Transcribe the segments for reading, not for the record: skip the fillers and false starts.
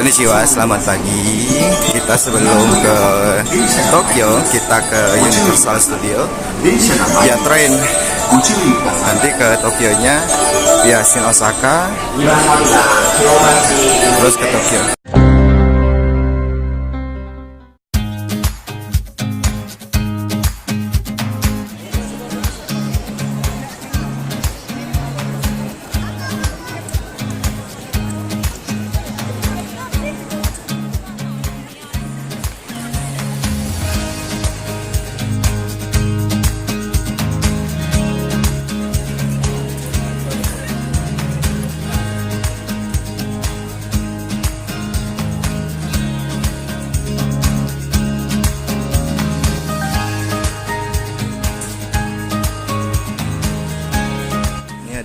Konnichiwa, selamat pagi. Kita sebelum ke Tokyo, kita ke Universal Studio via train. Nanti ke Tokyonya via Shin Osaka, terus ke Tokyo.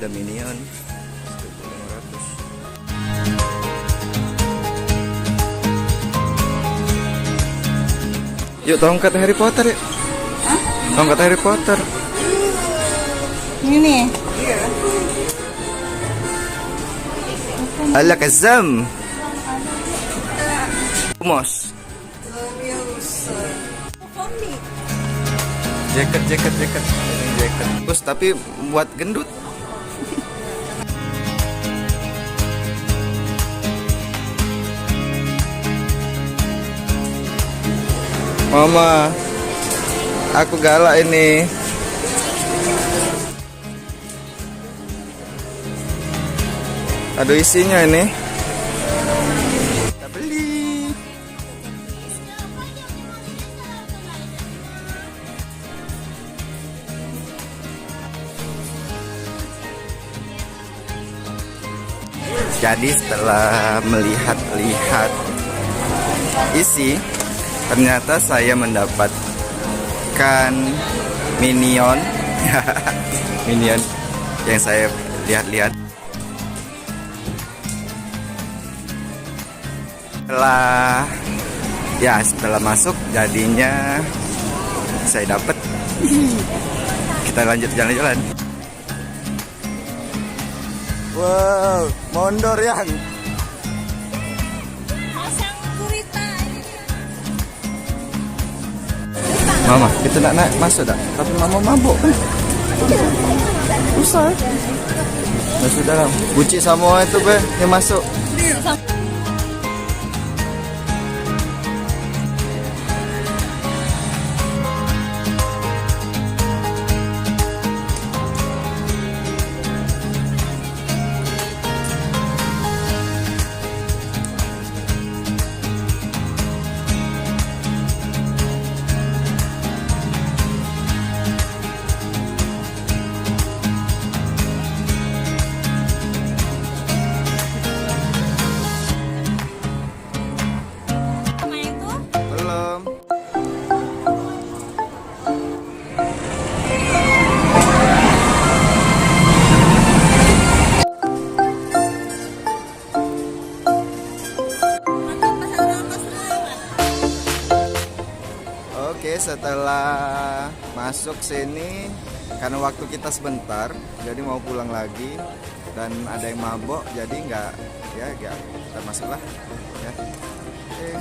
Ada Minion 1.500. Yuk tongkat Harry Potter yuk. Hah? Tongkat Harry Potter. Ini nih. Iya. Ala kazam. Mos. Jaket. Terus tapi buat gendut. Mama, aku galak ini. Ada isinya ini. Kita beli. Jadi setelah melihat-lihat isi, ternyata saya mendapatkan Minion Minion yang saya lihat-lihat. Setelah masuk jadinya saya dapat. Kita lanjut jalan-jalan. Wow, mondor yang Mama, kita nak naik masuk tak? Tapi Mama mabuk kan? Usah. Masuk dalam. Bucik sama itu be, yang masuk. Oke, setelah masuk sini karena waktu kita sebentar, jadi mau pulang lagi dan ada yang mabok, jadi nggak kita masuklah ya. Oke.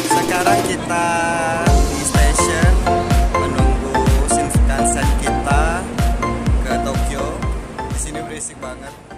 Sekarang kita di stasiun menunggu Shinkansen kita ke Tokyo. Di sini berisik banget.